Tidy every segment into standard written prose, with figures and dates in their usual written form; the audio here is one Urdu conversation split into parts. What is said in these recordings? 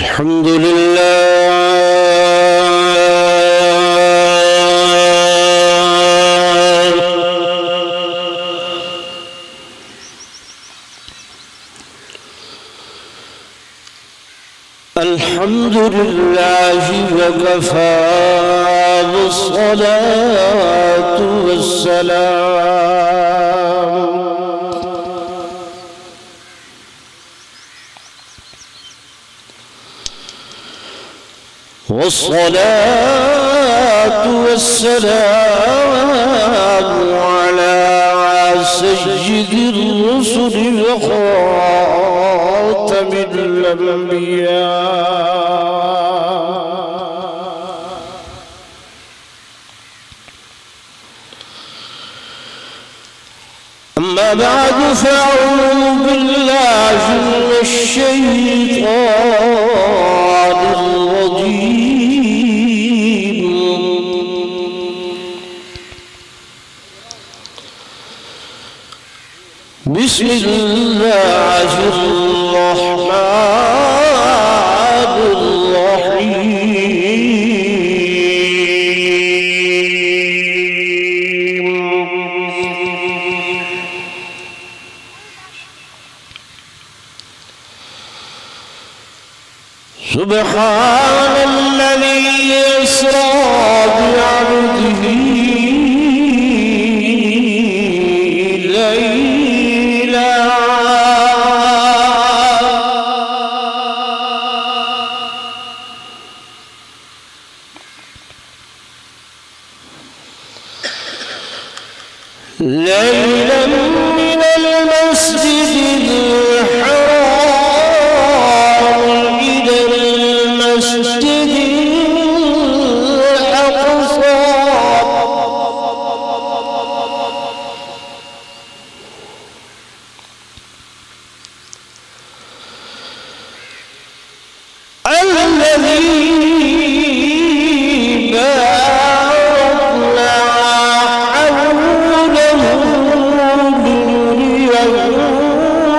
الحمد لله الحمد لله وكفى بالصلاة والسلام والصلاة والسلام على سيد الرسل وخاتم الأنبياء أما بعد فأعوذ بالله من الشيطان الرجيم بسم الله الرحمن الرحيم سبحان الذي أسرى بعبده ليلا من المسجد الحرام إلى المسجد الأقصى الذي باركنا حوله لنريه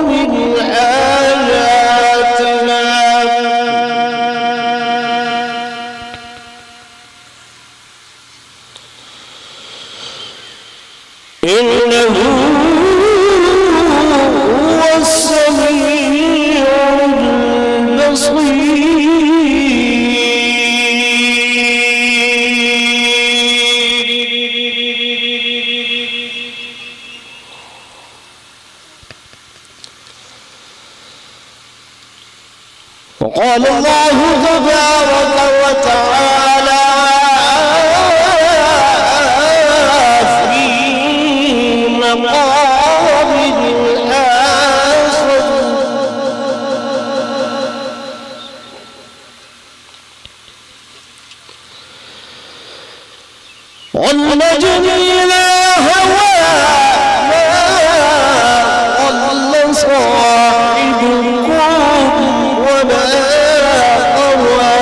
من آياتنا إنه هو السميع البصير وقال الله تبارك وتعالى في مقام آخر والنجم إذا هوى ما ضل صاحبكم وما غوى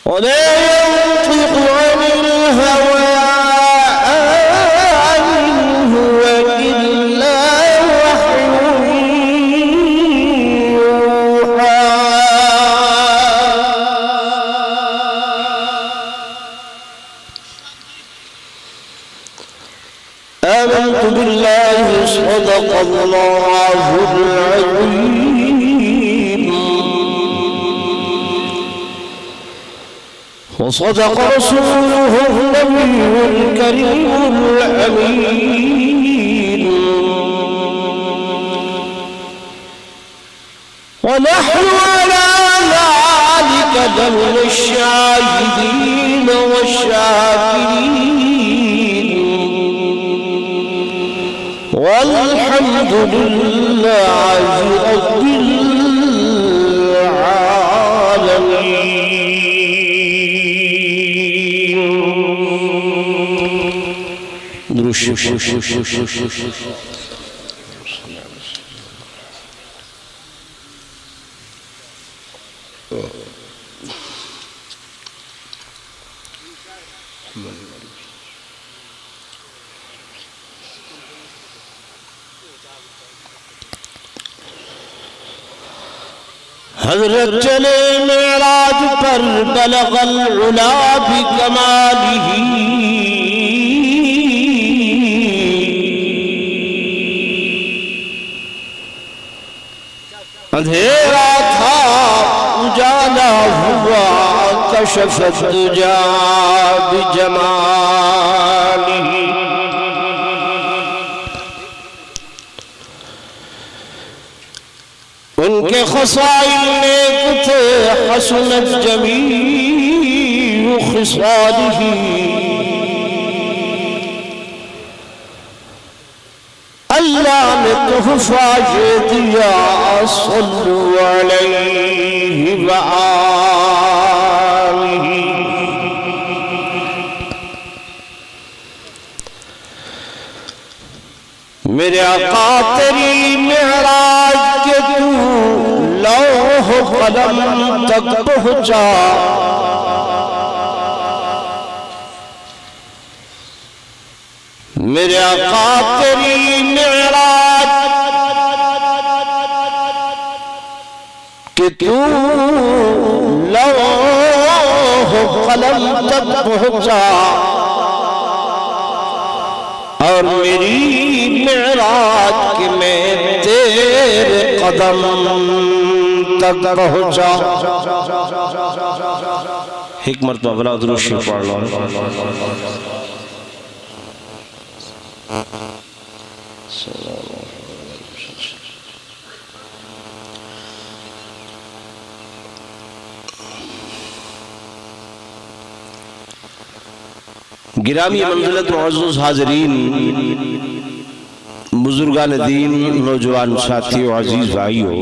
ولا ينطق عن الهوى إن هو إلا وحي يوحى آمنت بالله صدق الله العظيم وصدق رسوله النبي الكريم الأمين ونحن على ذلك من الشاهدين والشاكرين والحمد لله رب العالمين. حضرت چلے معراج پر بلغ العلا بکمالہ، اندھیرا تھا اجالا ہوا، کشف الدجا بجمالہ۔ ان کے خصائل نیک تھے، حسنت جمیع خصالہ، اللہ نے تحفہ یہ دیا، صلو علیہ وآلہ۔ میرے آقا تیری معراج کے تو لوح قلم تک پہنچا، میرے آقا تیری معراج کہ تو لوح قلم تک پہنچا، اور میری معراج کہ میں تیرے قدم تک پہنچا۔ ایک مرتبہ بلا درود شریف پڑھ لو۔ گرامی منزلت معزز حاضرین، بزرگان دین، نوجوان ساتھیوں، عزیز بھائیوں،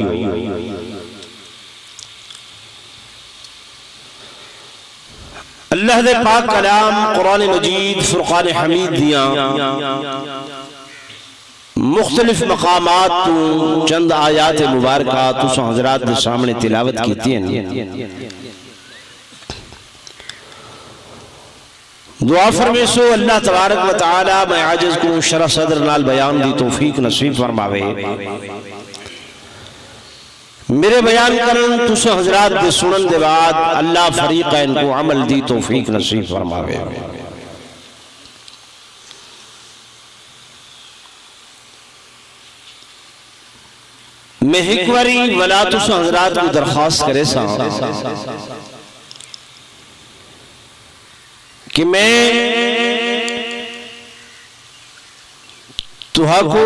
اللہ دے پاک کلام قرآن مجید فرقان حمید دیاں مختلف مقامات تو چند آیات مبارکات تو حضرات دے سامنے تلاوت کیتی ہیں۔ دعا فرمیسو اللہ تبارک و تعالی میں عاجز کو شرح صدر نال بیان دی توفیق نصیب فرماوے، میرے بیان کرن تسے حضرات دے سنن دے بعد اللہ فریقین کو عمل دی توفیق نصیب فرماوے۔ میں ایک واری ولا تسے حضرات کو درخواست کرے سا کہ میں توہا کو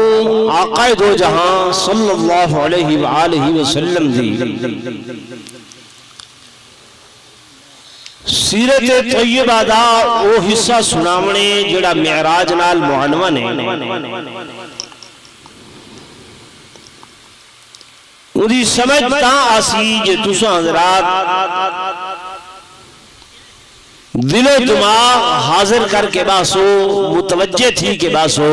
آقا دو جہاں صلی اللہ علیہ وآلہ وسلم دی سیرت طیبہ دا وہ حصہ سناونے جڑا معراج نال معنون ہے، اُدھی سمجھتا آسی جے تسا حضرات دل و دماغ حاضر کر کے باسو، متوجہ تھی کے باسو،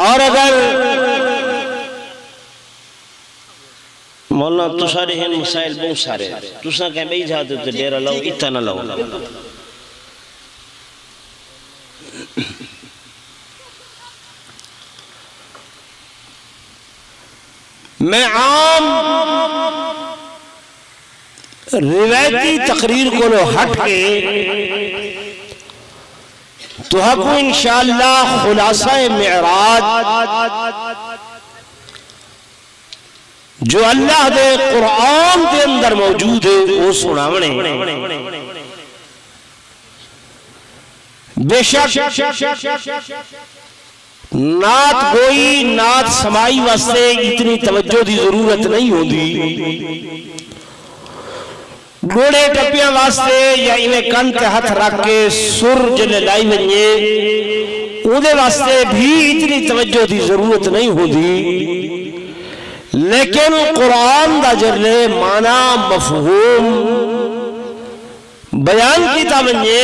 اور اگر مولانا تو سارے ہیں مسائل بہت سارے، تو سا کہیں بھئی جاتے تو ڈیرہ لو اتنا لو، میں عام روایتی تقریر کو لو ہٹ کے تو حقو انشاءاللہ خلاصہ معراج جو اللہ دے قرآن دے اندر موجود ہے وہ سناونے۔ بے شک نعت گوئی نعت سمائی واسطے اتنی توجہ دی ضرورت نہیں ہوتی، گوڑے ٹپیاں واسطے یا انہیں کن کے ہاتھ رکھ کے سر جلے لائی ونجے اودے واسطے بھی اتنی توجہ دی ضرورت نہیں ہوتی، لیکن قرآن دا جلے معنی مفہوم بیان کی تاونجے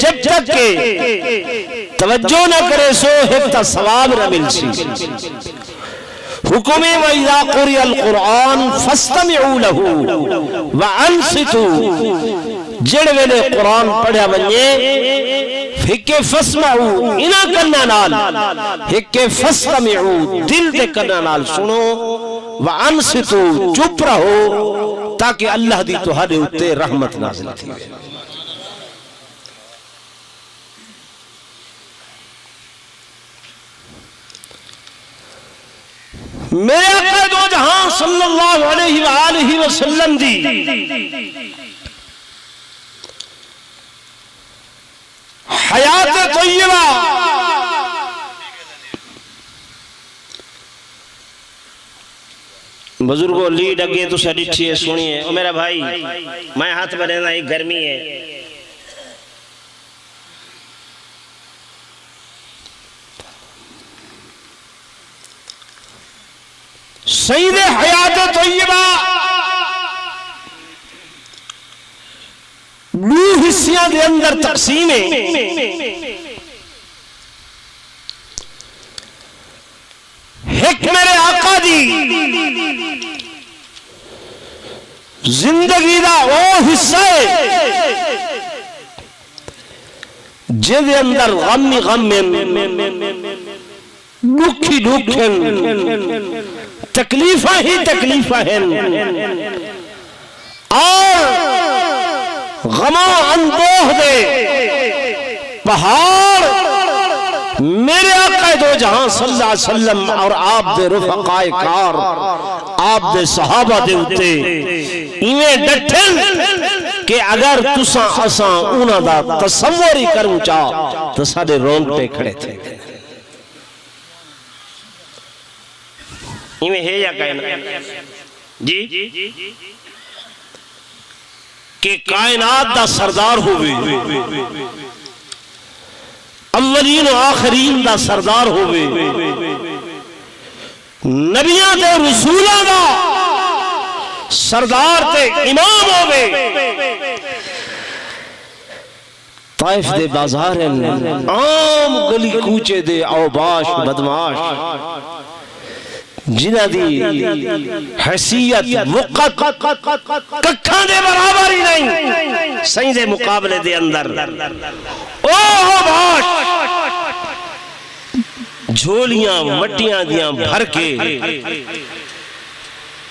جب تک کہ توجہ نہ کرے سو ہفتا ثواب نہ مل سی۔ حکم وَإِذَا قُرِئَ الْقُرْآنُ فَاسْتَمِعُوا لَهُ وَأَنصِتُوا، جڑ ویلے قرآن پڑھیا ونجے ہکے فَاسْمَعُوا انہا کرنا نال، ہکے فَاسْتَمِعُوا دل دے کرنا نال سنو، وانصتو چپ رہو تاکہ اللہ دی تہاڈے اتے رحمت نازل تھی وے۔ میرے آقا دو جہاں صلی اللہ علیہ وآلہ وسلم دی حیات طیبہ بزرگوں لیڈ اگے تو سڈیٹھی ہے سنیے او میرا بھائی میں ہاتھ میں رہنا ایک گرمی ہے سید حیات طیبہ دو حصیاں دے اندر تقسیم ہے۔ ایک میرے آقا دی زندگی دا وہ حصہ ہے جن دے اندر غمی غم دکھی دکھن تکلیفہ ہی تکلیفہ ہیں اور غمہ اندوہ دے پہاڑ میرے آقا دو جہاں صلی اللہ علیہ وسلم اور آپ دے رفقائے کار آپ دے صحابہ دے اتے ایویں ڈٹھن کہ اگر تساں اساں اونا دا تصوری کروں چاہ تو سارے رونگٹے کھڑے تھے۔ ایویں ہے یا کائنات جی کہ کائنات دا سردار ہوئے اولین و آخرین دا سردار ہوئے نبیان دے رسولہ دا سردار تے امام ہوئے طائف دے بازار عام گلی کوچے دے اوباش بدماش جنہ دی حیثیت وقت ککھاں دے برابر ہی نہیں سائیں دے مقابلے دے اندر اوہ باش جھولیاں وٹیاں دیاں بھر کے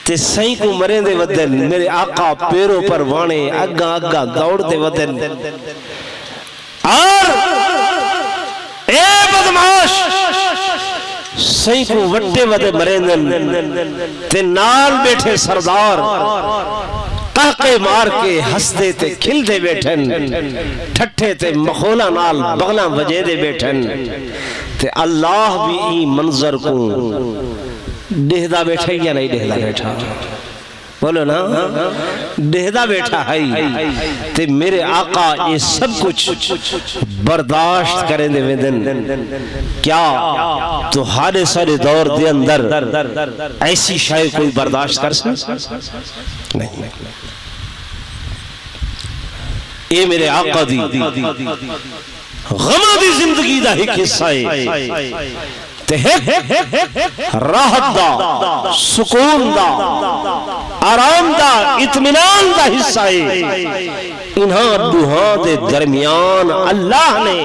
تے سائیں کو مرے دے ودن میرے آقا پیروں پر وانے اگا اگا دوڑ دے ودن اور اے بدماش سائیں کو وٹے ودے مرندن تے نال بیٹھے سردار تحقے مار کے ہس دے تے کھل دے بیٹھن ٹھٹھے تے مخولا نال بغلا وجے دے بیٹھن تے اللہ بھی ای منظر کو دہدہ بیٹھا یا نہیں دہدہ بیٹھا بولو نا دہدہ بیٹھا ہے تے میرے آقا یہ سب کچھ برداشت کریں دے ویدن کیا تو ہارے سارے دور دے اندر ایسی شاید کوئی برداشت کر سکتا نہیں۔ اے میرے آقا دی غمہ دی زندگی دا ایک حصہ ہے راحت دا سکون دا آرام دا اطمینان دا حصہ ہے۔ انہاں دوہاں دے درمیان اللہ نے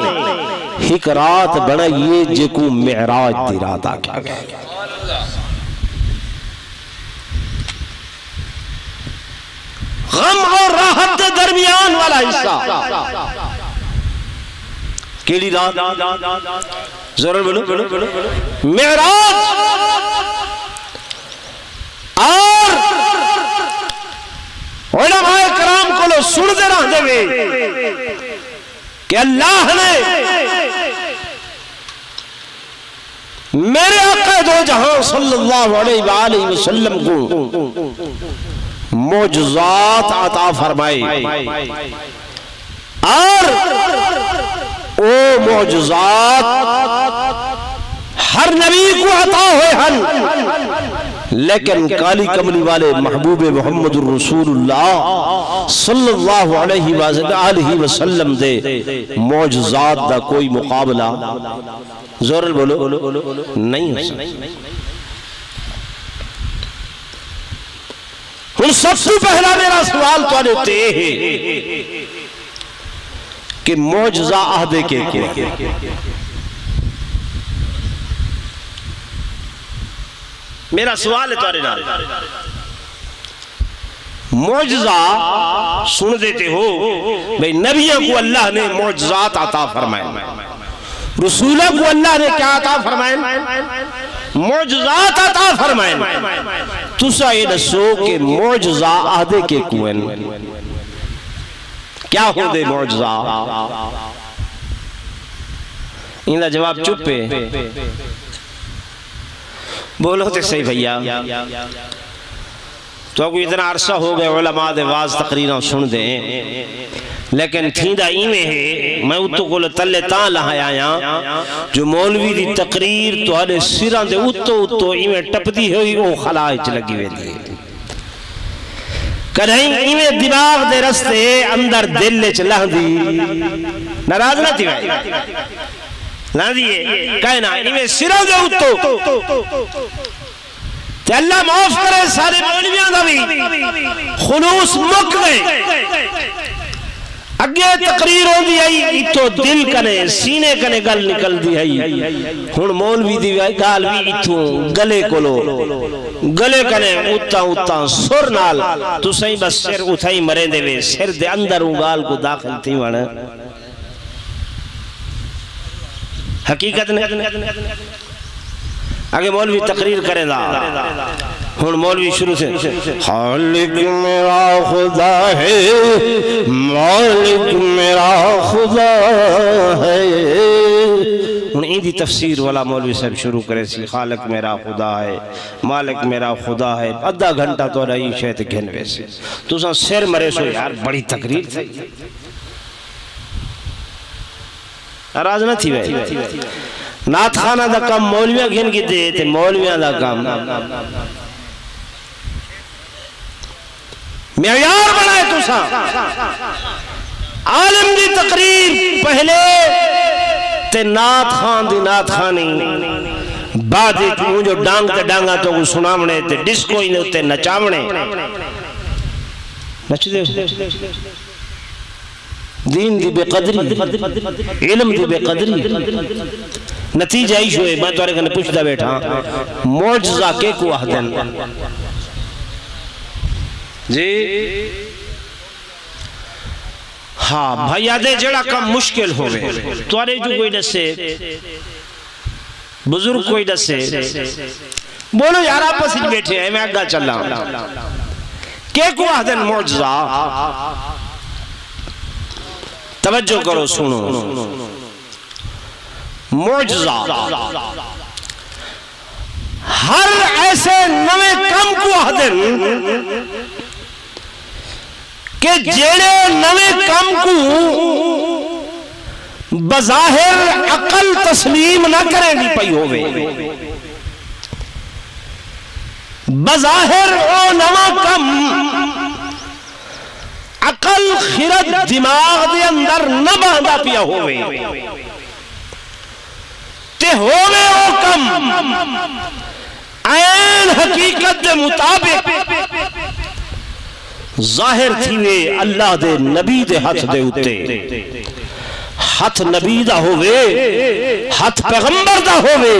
ایک رات بنائیے جکو معراج دی رات آکھا گیا۔ غم اور راحت دے درمیان والا حصہ کیلی رات ضرور بولو معراج اور علماء کرام کو لو سن دے رہ دے گے کہ اللہ نے میرے آقا دو جہاں صلی اللہ علیہ وآلہ وسلم کو معجزات عطا فرمائے اور او معجزات ہر نبی کو عطا ہوئے ہیں لیکن کالی کملی والے محبوب محمد الرسول اللہ صلی اللہ علیہ وسلم دے معجزات دا کوئی مقابلہ زور بولو نہیں ہو سکتا۔ ہن سب سے پہلا میرا سوال تو آنے ہے کہ معجزہ عہدے کے کیا؟ میرا سوال ہے تمہارے نال، معجزہ سن دیتے ہو بھئی نبیوں کو اللہ نے معجزات عطا فرمائے، رسولوں کو اللہ نے کیا عطا فرمائے؟ معجزات عطا فرمائے۔ تسا یہ دسو کہ معجزہ آدھے کے کوئن کیا ہو دے معجزہ؟ انہا جواب چپ ہے، بولو تے صحیح بھئیا۔ تو کوئی اتنا عرصہ ہو گئے علماء دے واز تقریرہ سن دیں، لیکن تھیندہ ایمیں ہے میں اتو کو تلے تاں لہایا آیا جو مولوی دی تقریر تو ہڑے سران دے اتو ایمیں ٹپ دی ہوئی او خلاہچ لگی ہوئے دی کہیں ایمیں دماغ دے رستے اندر دل چلہ دی ناراض نہ تھی بھائی نہ دیئے کہنا ایمیں سران دے اتو کہ اللہ معاف کرے سارے مولویاں دا بھی خلوص مک گئے اگے تقریر ہو دی آئی تو دل کنے سینے کنے گل نکل دی آئی ہن مولوی دی گال بھی اتھوں گلے کولو گلے کنے اتا سر نال تو سہی بس سر اتھائی مرے دے وے سر دے اندر گال کو داخل تھی وانا حقیقت نے آگے مولوی تقریر کرے دا ہن مولوی شروع سے خالق میرا خدا ہے مالک میرا خدا ہے ہن این دی تفسیر والا مولوی صاحب شروع کرے سی خالق میرا خدا ہے مالک میرا خدا ہے ادھا گھنٹہ تو رہی شاید گھنوے سے تو سا سر مرے سو یار بڑی تقریر تھی راز نہ تھی بھائی نات خانہ دا کام مولویاں گھن کی دے تے مولویاں دا کام معیار بنائے تو سا عالم دی تقریر پہلے تے نات خان دی نات خانی بعد ایک جو ڈانگ تے ڈانگا تو کو سنامنے تے ڈسکو ہی نے تے نچامنے نچ دے دین دی بے قدری علم دی بے قدری نتیجہ ہی شوئے میں توارے کنے پوچھتا بیٹھا معجزہ کے کو آہدن جی ہاں بھائی آدھے جڑا کم مشکل ہوئے توارے جو کوئی دسے بزرگ کوئی دسے بولو یار آپ پس بیٹھے ہیں میں اگا چل رہا ہوں کے کو آہدن معجزہ توجہ کرو سنو معجزہ ہر ایسے نوے کم کو آہدن کہ جیڑے نوے کم کو بظاہر عقل تسلیم نہ کریں دی پئی ہوئے بظاہر او نوہ کم عقل خرد دماغ دے اندر نہ باندھا پیا ہوئے تے ہوئے او کم عین حقیقت دے مطابق ظاہر تھیوے اللہ دے نبی دے ہاتھ دے اتے ہاتھ نبی دا ہوئے ہاتھ پیغمبر دا ہوئے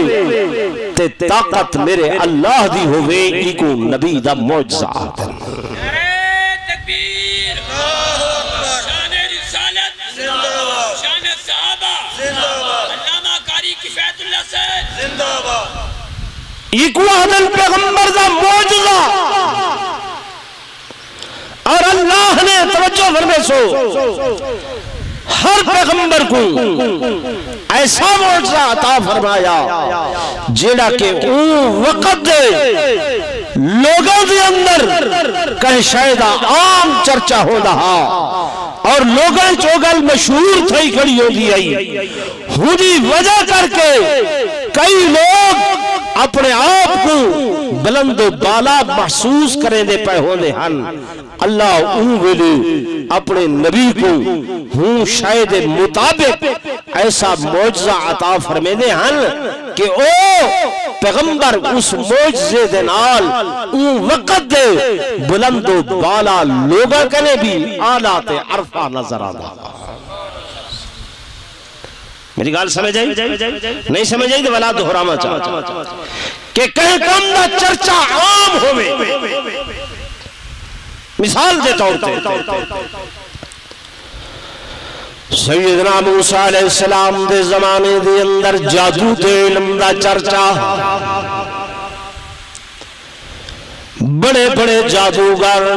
تے طاقت میرے اللہ دی ہوئے ایکو نبی دا معجزہ آدھن ایکو آدھن پیغمبر دا معجزہ اور اللہ نے توجہ فرمے سو ہر پیغمبر کو ایسا معجزہ عطا فرمایا جیڑا کہ اون وقت دے لوگوں دے اندر کہیں شاید عام چرچا ہو رہا اور لوگوں چوگل مشہور تھئی کھڑی ہو دی آئی ہونی وجہ کر کے کئی لوگ اپنے آپ کو بلند و بالا محسوس کریں دے پہ ہونے ہن اللہ اون ویلے اپنے نبی کو ہوں شاید مطابق ایسا معجزہ عطا فرمے دے ہن کہ او پیغمبر اس معجزے دے نال اون وقت دے بلند و بالا لوگا کنے بھی آلات عرفہ نظر آدھا میری گال سمجھ آئی؟ نہیں سمجھ آئی تو ولا دہراما چاہتا کہ کہیں کم دا چرچا عام ہوئے. مثال دے طور تے سیدنا موسیٰ علیہ السلام دے زمانے دے اندر جادو دے علم دا چرچا. بڑے بڑے جادوگر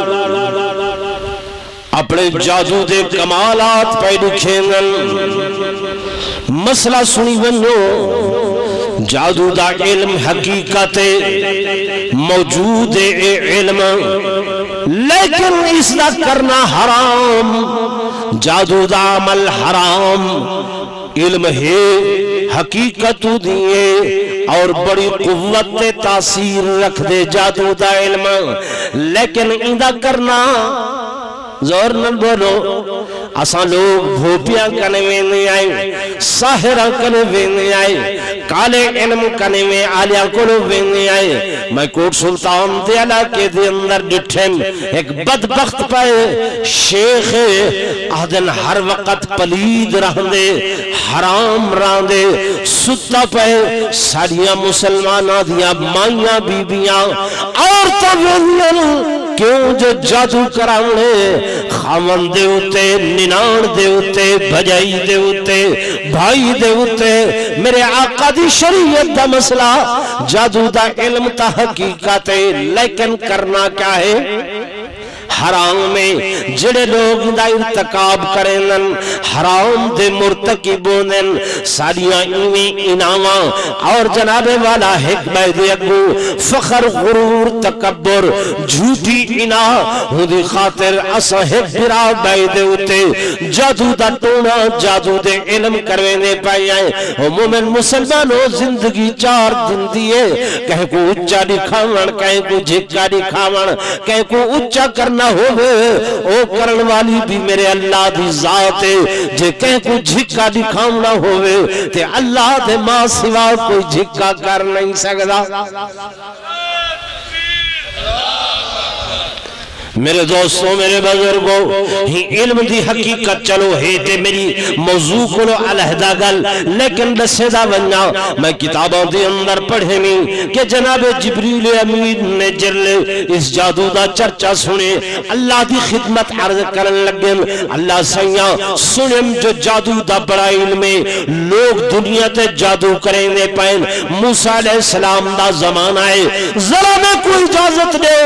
اپنے جادو دے کمالات پہ لکھیں. مسئلہ سنی ونو جادو دا علم حقیقت موجود علم لیکن اس دا کرنا حرام. جادو دا عمل حرام علم ہے حقیقت دیئے اور بڑی قوت تاثیر رکھ دے جادو دا علم لیکن اندہ کرنا زور نہ بولو. اساں لوگ بھوپیاں کنے میں نہیں آئے, ساہرہ کنے میں نہیں آئے, کالے علم کنے میں آلیاں کنے میں نہیں آئے. میں کوٹ سلطان دے علاقے دے اندر ڈٹھیں ایک بدبخت پائے شیخ آدھن ہر وقت پلید رہندے حرام رہندے ستا پائے ساڑیاں مسلمانہ دیا مائیاں بیبیاں اور تبینیاں کیوں جو جادو کراؤنے خامن دے ہوتے ننان دے ہوتے بھجائی دے ہوتے بھائی دے ہوتے. میرے آقا دی شریعت دا مسئلہ جادو دا علم تا حقیقت ہے لیکن کرنا کیا ہے حرام میں. جڑے لوگ دا ارتکاب کریں حرام دے مرتکب ہوندن ساڑیاں ایویں انعاماں اور جناب والا حکمہ دے اگو فخر غرور تکبر جھوٹی انا ہودی خاطر اسا حق برا بے دے ہوتے جادو دا ٹونا جادو دے علم کروینے پائی آئے. مومن مسلمانوں زندگی چار دن دیئے کہیں کو اچھا دکھاون کہیں کو جھکا دکھاون کہیں کو اچھا کرنا ہوئے او کرن والی بھی میرے اللہ دی ذات ہے. جے کہیں کو جھکا دکھاؤنا ہوئے تے اللہ دے ماں سوا کوئی جھکا کر نہیں سکتا. میرے دوستوں میرے بزرگوں ہی علم دی حقیقت چلو ہے تے میری موضوع کلو علیحدہ گل لیکن دسیدہ بننا میں کتابوں دے اندر پڑھے میں کہ جناب جبریل امین نے جرلے اس جادو دا چرچا سنے اللہ دی خدمت عرض کرن لگن. اللہ سیاں سنم جو جادو دا بڑا علم ہے لوگ دنیا تے جادو کریں دے پائن. موسیٰ علیہ السلام دا زمانہ ہے ذرا میں کوئی اجازت دے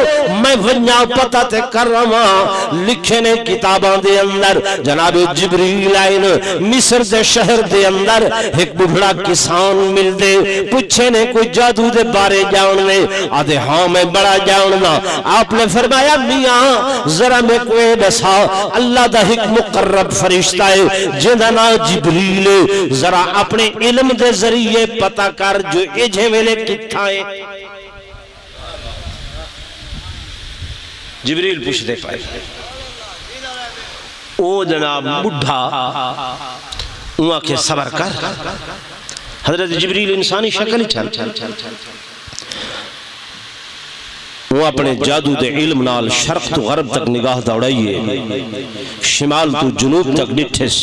میں ونیا پتہ تے کر رہا لکھے نے کتاباں دے اندر جناب جبریل آئین مصر دے شہر دے اندر ایک بڑھڑا کسان مل دے پوچھے نے کوئی جادو دے بارے جاننے آدھے ہاں میں بڑا جاننا. آپ نے فرمایا میاں ذرا میں کوئی دسا اللہ دا ایک مقرب فرشتہ ہے جنہا نا جبریل ذرا اپنے علم دے ذریعے پتہ کر جو اجھے ویلے کتھائیں. جبریل پوچھتے پائے او جناب بڑھا وہاں کے صبر کر. حضرت جبریل انسانی شکل چھل وہ اپنے جادو دے علم نال شرق تو غرب تک نگاہ دوڑائیے شمال تو جنوب تک ڈٹھس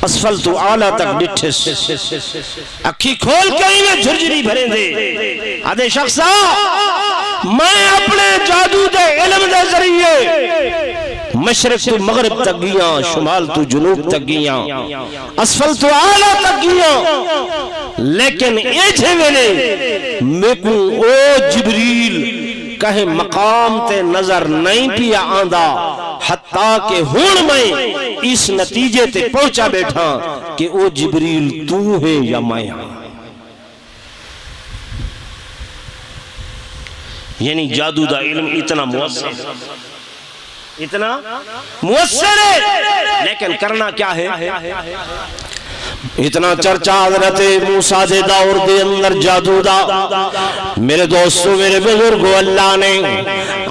اسفل تو آلہ تک ڈٹھس اکھی کھول کہیں میں جھرجری بھریں دے. آدھے شخصا میں اپنے جادو دے علم دے ذریعے مشرق تو مغرب تک گیاں شمال تو جنوب تک گیاں اسفل تو آلہ تک گیاں لیکن ایجھے ویلے میں کو او جبریل کہیں مقام تے نظر نہیں پیا آندہ حتیٰ کہ ہون میں اس نتیجے تے پہنچا بیٹھا کہ او جبریل تو ہے یا میں ہاں. یعنی جادو دا علم اتنا مؤثر ہے لیکن کرنا کیا ہے. اتنا چرچا حضرت موسیٰ دے دور دے اندر جادو دا. میرے دوستو میرے بزرگو اللہ نے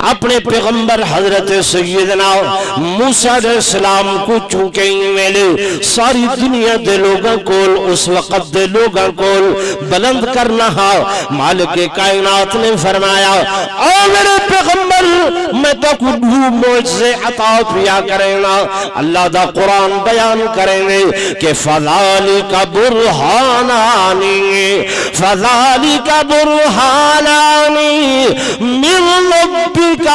اپنے پیغمبر حضرت سیدنا موسیٰ علیہ السلام کو چونکہ ویلے ساری دنیا دے لوگاں کول اس وقت دے لوگاں کول بلند کرنا ہا مالک کائنات نے فرمایا او میرے پیغمبر میں تو کو دو معجزے عطا کیا کرنا اللہ دا قرآن بیان کریں گے کہ فذالک برہانانی من ربک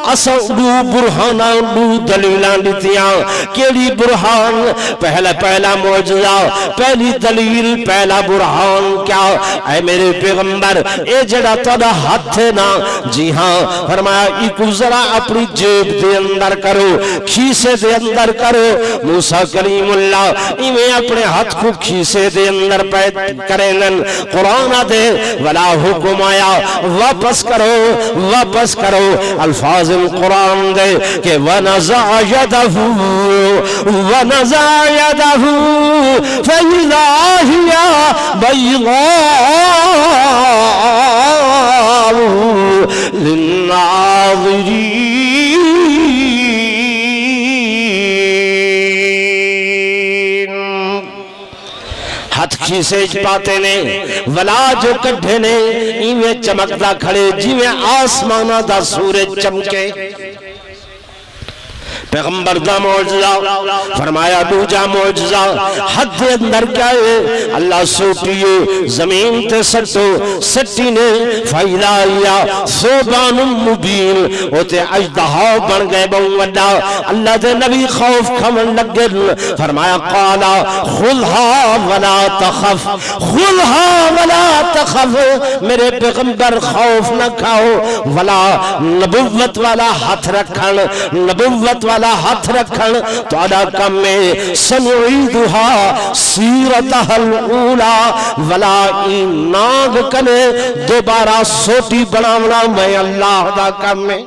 اسدو برہانان دو دلیلان دیتیاں کیڑی برہان پہلا معجزہ پہلی دلیل پہلا برہان کیا اے میرے پیغمبر اے جڑا تھوڑا ہاتھ ہے نا جی ہاں فرمایا ایک ذرا اپنی جیب دے اندر کرو کھیسے دے اندر کرو موسیٰ کلیم اللہ ایویں اپنے ہاتھ کو کھیسے دے اندر پید کریں قرآن دے ولا حکم آیا واپس کرو الفاظ القرآن دے کہ وَنَزَعَ يَدَهُ فَإِذَا هِيَ بَيْضَاءُ لِلنَّاظِرِينَ ہاتھ کھیسے پاتے نے ولا جو کڈھے نے ایویں چمکدا کھڑے جیویں آسمانہ دا سورج چمکے پیغمبر دا معجزہ فرمایا دوجا معجزہ حد اندر کیا ہے اللہ سوٹیے زمین تے سٹو سٹی نے فَإِذَا ثُوبَانٌ مُبِينٌ ہوتے اجدہا بن گئے بہت اللہ دے نبی خوف کھمن لگے فرمایا قالا خُذْهَا وَلَا تَخَفْ خُذْهَا وَلَا تَخَفْ میرے پیغمبر خوف نہ کھاؤ ولا نبوت والا ہاتھ رکھن نبوت والا ہاتھ رکھن تو ادا کم میں سنعیدها سیرتها الاولا ولا ناگ کنے دوبارہ سوٹی بناونا میں اللہ دا کم میں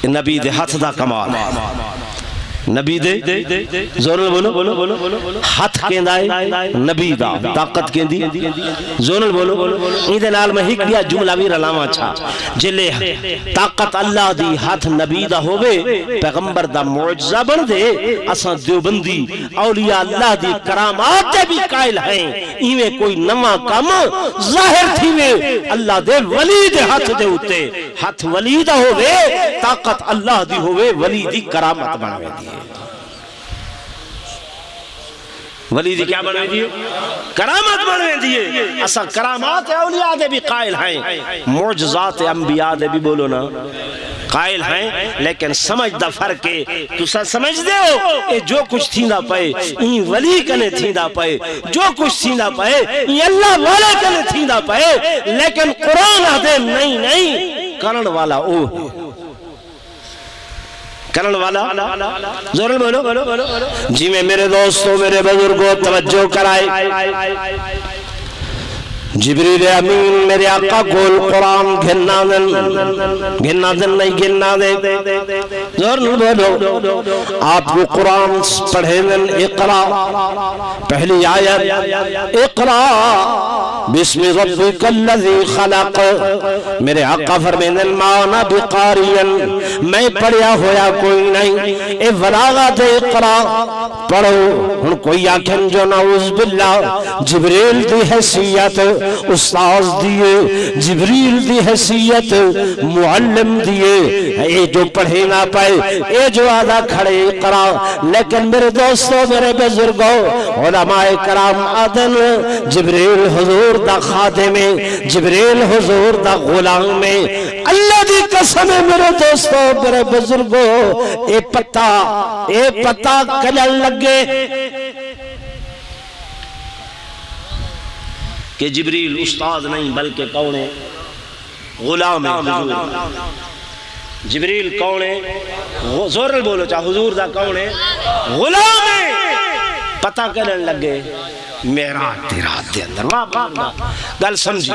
نبی دے ہاتھ دا کمال نبی دے زور بولو ہاتھ کہندائے نبی دا طاقت کہندی زور بولو ایدے نال میں ہک دیا جملہ بھی رلاما چھا جلے طاقت اللہ دی ہاتھ نبی دا ہوئے پیغمبر دا معجزہ بن دے اساں دیوبندی اولیاء اللہ دی کرامات دے بھی قائل ہیں ایویں کوئی نما کام ظاہر تھی میں اللہ دے ولی دے ہاتھ دے ہوتے ہاتھ ولی دا ہوئے طاقت اللہ دی ہوئے ولی دی کرامت بنوے دیئے ولی دی کیا بنوے دیئے کرامت بنوے دیئے اسا کرامات اولیاء دے بھی قائل ہیں معجزات انبیاء دے بھی بولو نا قائل ہیں لیکن سمجھ دا فرق ہے تو سا سمجھ دے ہو اے جو کچھ تھیندا پائے این ولی کنے تھیندا پائے جو کچھ تھیندا پائے این اللہ والے کنے تھیندا پائے لیکن قرآن آدھے نہیں کرن والا او کرن والا زور بولو جی میں میرے دوستوں میرے بزرگوں توجہ کرائے جبریل امین میرے آقا کول قرآن گھننا دن نہیں گھننا دے زور بولو آپ کو قرآن پڑھے دن اقرا پہلی آیت اقرا بسم ربک الذی خلق میرے آقا فرمین مانا بقارین میں پڑھیا ہویا کوئی نہیں اے وراغہ دے اقرا پڑھو ہن کوئی آکھن جو نعوذ باللہ جبریل دی حیثیت استاذ دیئے جبریل دی حیثیت معلم دیئے اے جو پڑھے نہ پائے اے جو آدھا کھڑے اقرا لیکن میرے دوستوں میرے بزرگوں علماء کرام آدن جبریل حضور دا خادم جبریل حضور دا غلام میں اللہ دی قسم میرے دوستوں میرے بزرگوں اے پتہ کلن لگے کہ جبریل استاد نہیں بلکہ کون ہے غلام ہے حضور جبریل کون ہے زور بولو چاہ حضور دا کون ہے غلام ہے پتہ کرن لگے معراج دی رات دے اندر گل سمجھی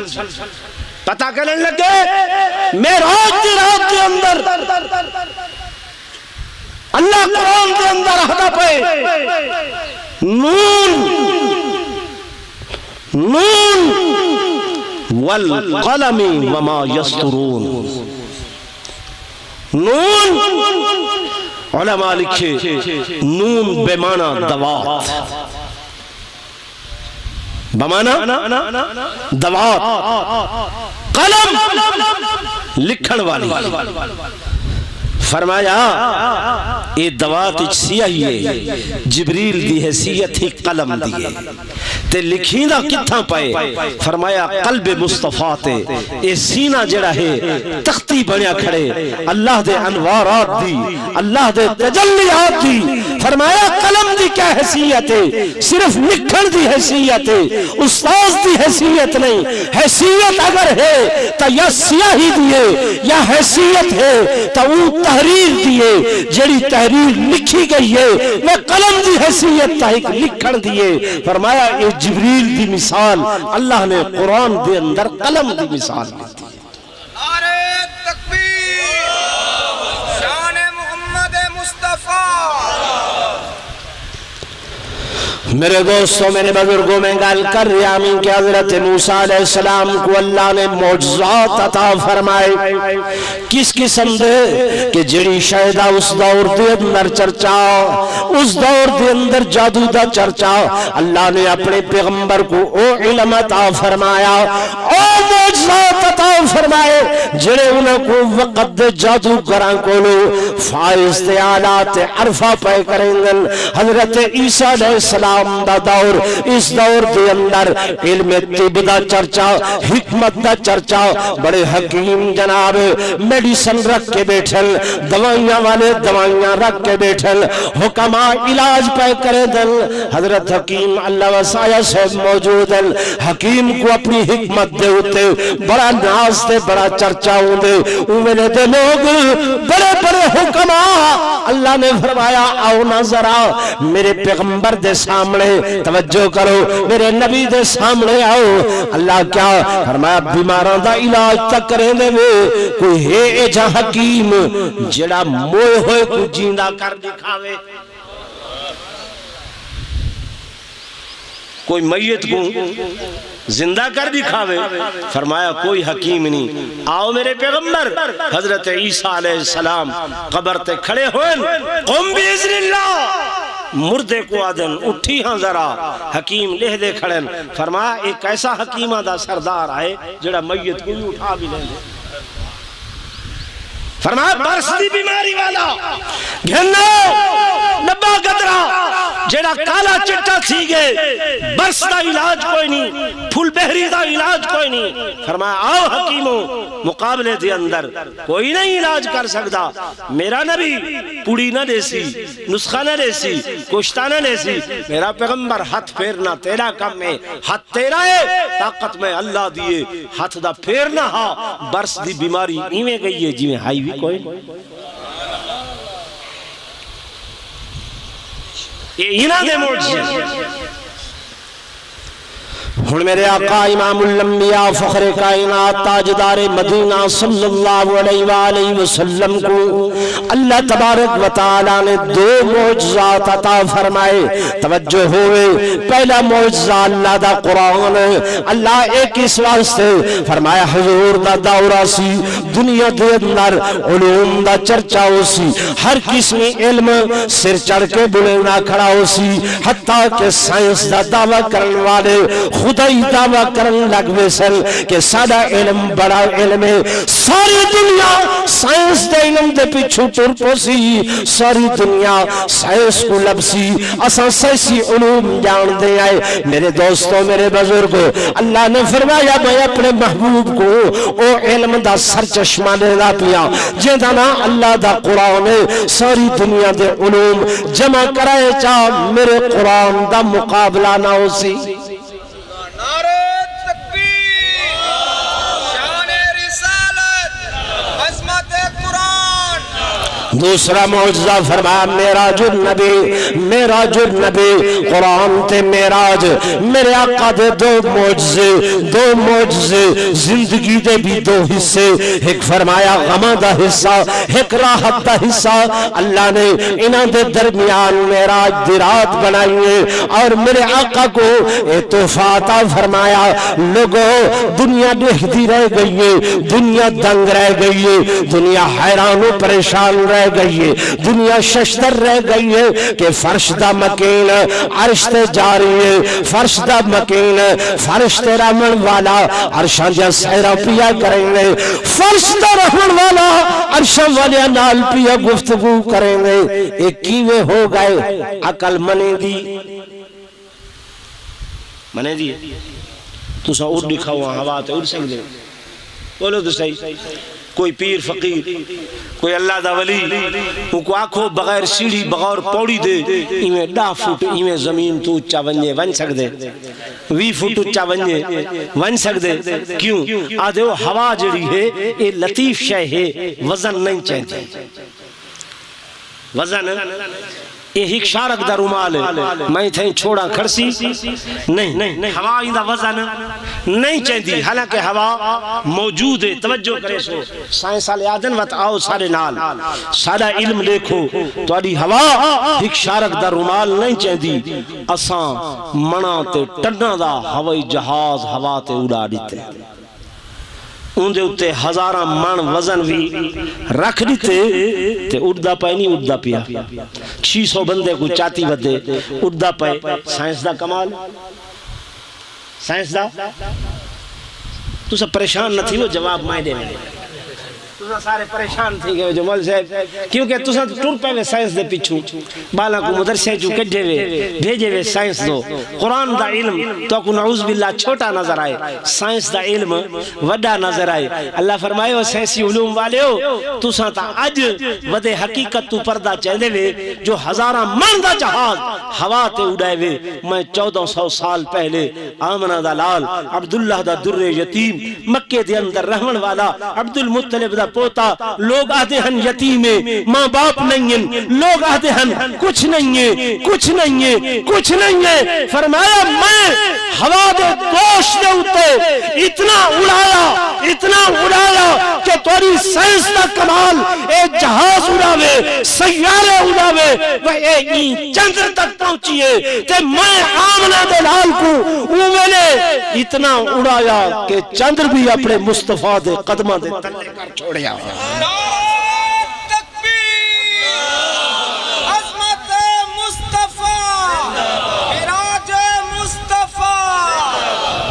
پتہ کرن لگے معراج دی رات دے اندر اللہ قرآن دے اندر ہدا پہ نون والقلم وما یسطرون. نون علماء لکھے نون بے معنی دوات، بمانا دوات، قلم لکھن والی. فرمایا یہ دوات سیاہی ہے، جبریل دی حیثیت ہی قلم دی ہے تے لکھیں دا کتھاں پائے. فرمایا قلب مصطفیٰ تے اے سینہ جڑا ہے تختی بنیا کھڑے، اللہ دے انوارات دی، اللہ دے تجلیات دی. فرمایا قلم دی کیا حیثیت ہے؟ صرف لکھن دی حیثیت ہے، استاذ دی حیثیت نہیں. حیثیت اگر ہے تو یا سیاہی دی ہے یا حیثیت ہے تو وہ تحریر دیئے، جڑی تحریر لکھی گئی ہے وہ قلم دی حیثیت تحق لکھن دیئے. فرمایا اے جبریل دی مثال اللہ نے قرآن دے اندر قلم دی مثال دی. نعرہ تکبیر، شان محمد مصطفیٰ. میرے دوستوں، میرے بزرگوں، میں گال کر رہا ہوں کہ حضرت موسیٰ علیہ السلام کو اللہ نے معجزات عطا فرمائے. کس قسم دے کہ جڑی شاید اس دور دے اندر چرچا، اس دور دے اندر جادو دا چرچا، اللہ نے اپنے پیغمبر کو او علم عطا فرمایا، او معجزات عطا فرمائے جڑے انہوں کو وقت دے جادو گران کو لو فائز دے آلات عرفہ پائے کریں گل. حضرت عیسیٰ علیہ السلام دا دور، اس دور دے اندر علم طب دا چرچا، حکمت دا چرچا، بڑے حکیم جناب میڈیسن رکھ کے بیٹھل، دوائیاں والے دوائیاں رکھ کے بیٹھل، حکماء علاج پہ کرے دل. حضرت حکیم اللہ وسایہ سے موجود ہے. حکیم کو اپنی حکمت دے ہوتے بڑا ناز دے، بڑا چرچا ہوں دے. میرے دے لوگ بڑے بڑے حکماء اللہ نے فرمایا آؤ نہ ذرا میرے پیغمبر دے سامنے توجہ کرو، میرے نبی دے سامنے آؤ. اللہ کیا فرمایا؟ بیماران دا علاج تک کریں دے وے. کوئی ہے ایجا حکیم جڑا موئے ہوئے کو جیندہ کر دکھاوے، کوئی میت کو زندہ کر دکھاوے. فرمایا کوئی حکیم نہیں. آؤ میرے پیغمبر حضرت عیسیٰ علیہ السلام قبر تے کھڑے ہوئے، قم باذن اللہ، مردے کو آدن اٹھی ہاں ذرا. حکیم لہ دے کھڑن. فرمایا ایک ایسا حکیمہ دا سردار آئے جڑا میت کو بھی اٹھا بھی لیں دے. فرمایا برس دی بیماری والا گھنو نبا قدرہ جڑا کالا چٹا تھی گئے، برس دا علاج کوئی نہیں، پھول بہری دا علاج کوئی نہیں. فرمایا آؤ حکیموں، مقابلے دے اندر کوئی نہیں علاج کر سکتا. میرا نبی پوڑی نہ دیسی، نسخہ نہ دیسی، کشتہ نہ دیسی. میرا پیغمبر ہاتھ پھیرنا تیرا کم ہے، ہاتھ تیرا ہے، طاقت میں اللہ دیئے، ہاتھ دا پھیرنا ہا. برس دی بیماری ایویں گئی ہے جی میں ہائی بھی کوئی نہیں. یہ انہاں دے معجزے. ہن میرے آقا امام الانبیاء فخر کائنات تاجدار مدینہ صلی اللہ علیہ وآلہ وسلم کو اللہ تبارک و تعالی نے دو معجزات عطا فرمائے. توجہ ہوئے، پہلا معجزہ اللہ دا قرآن. اللہ ایک اس واسطے فرمایا حضور دا دورہ سی، دنیا دے اندر علوم دا چرچا ہو سی، ہر قسم علم سر چڑھ کے بلندہ کھڑا ہو سی، حتیٰ کہ سائنس دا دعویٰ کرن والے خدای دعویٰ کرن لگ ویسل کہ سادہ علم بڑا علم ہے. ساری دنیا سائنس دے علم دے پیچھو ٹرپو سی، ساری دنیا سائنس کو لبسی، اساں سائنسی علوم جان دے آئے. میرے دوستوں، میرے بزرگوں، اللہ نے فرمایا میں اپنے محبوب کو او علم دا سر چشمہ لینا پیا جیدہ نا اللہ دا قرآن ہے. ساری دنیا دے علوم جمع کرائے چاہ میرے قرآن دا مقابلہ نہ ہو سی. نعرہ تکبیر، شان رسالت، عظمت قرآن. دوسرا معجزہ فرمایا معراج النبی قرآن تے معراج میرے آقا دے دو معجزے زندگی دے بھی دو حصے ایک فرمایا غمہ دا حصہ ایک راحت دا حصہ اللہ نے انہاں دے درمیان معراج دی رات بنائی ہے اور میرے آقا کو تحفہ عطا فرمایا لوگوں دنیا دیکھتی رہ گئی ہے دنیا دنگ رہ گئی ہے دنیا حیران و پریشان رہ گئی ہے دنیا ششتر رہ گئی ہے کہ فرش دا مکین عرش تے جاری ہے فرش دا مکین فرش تے رحمن والا عرشاں جا سیرہ پیا کریں گے فرش دا رحمن والا عرشاں والے نال پیا گفتگو کریں گے ایک کیوے ہو گئے عقل منے دی تو سا اڑ دکھا ہوا ہوا تے اڑ سکتے بولو تو صحیح کوئی پیر فقیر کوئی اللہ دا ولی ان کو آنکھوں بغیر سیڑھی بغیر پوڑی دے ایمیں 10 فٹ ایمیں زمین تو اچھا ونجے ون سکتے 20 فٹ اچھا ونجے ون سکتے کیوں آدھے وہ ہوا جڑی ہے یہ لطیف شے ہے وزن نہیں چاہتے وزن یہ ایک شارک دا رومال ہے میں تھیں چھوڑا کھڑسی نہیں ہوا ہی دا وزن نہیں چاہتی حالانکہ ہوا موجود ہے توجہ کرے سو سائنس والے آدن وقت آؤ سارے نال سارا علم دیکھو تو آدھی ہوا ایک شارک دا رومال نہیں چاہتی اساں منا تے ٹنا دا ہوائی جہاز ہوا تے اڑا دیتے ان دے اتے 1000 من وزن بھی رکھ دیتے تے اڑدا پائے نہیں اڑدا پیا 600 بندے کو چاتی ودے اڑدا پائے سائنس دا کمال سائنس دا تو سب پریشان نہ تھی وہ جواب مائے دے میں تو سارے پریشان تھی گئے جو مول صاحب کیونکہ تو سب ٹور پہ سائنس دے پیچھو بالا کو مدرسے جو کجھے وے بھیجے وے سائنس دو قرآن دا علم تو کو نعوذ باللہ چھوٹا نظر آئے سائنس دا علم وڈا نظر آئے اللہ فرمائے وہ سائنسی علوم والے ہو تو ساں تا اج ودے حقیقت تو پردہ چاہدے وے جو 1000 من دا جہاز ہوا تے اڑائے وے میں 1400 سال پہلے آمنہ دا لال عبداللہ دا در یتیم مکے دے اندر رحمن والا عبد المطلب دا پوتا لوگ آتے ہیں یتیمیں ماں باپ نہیں ہیں لوگ آتے ہیں کچھ نہیں ہے کچھ نہیں ہے کچھ نہیں ہے فرمایا میں ہوا دے دوش دے اتے اتنا اڑایا کہ توری سائنس دا کمال اے جہاز اڑاوے سیارے اڑاوے وہ اے چندر تک پہنچیے تے میں آمنہ دلال کو وہ نے اتنا اڑایا کہ چندر بھی اپنے مصطفیٰ دے قدمہ دے تلے کر چھوڑے تکبیر عظمت مصطفیٰ معراج مصطفیٰ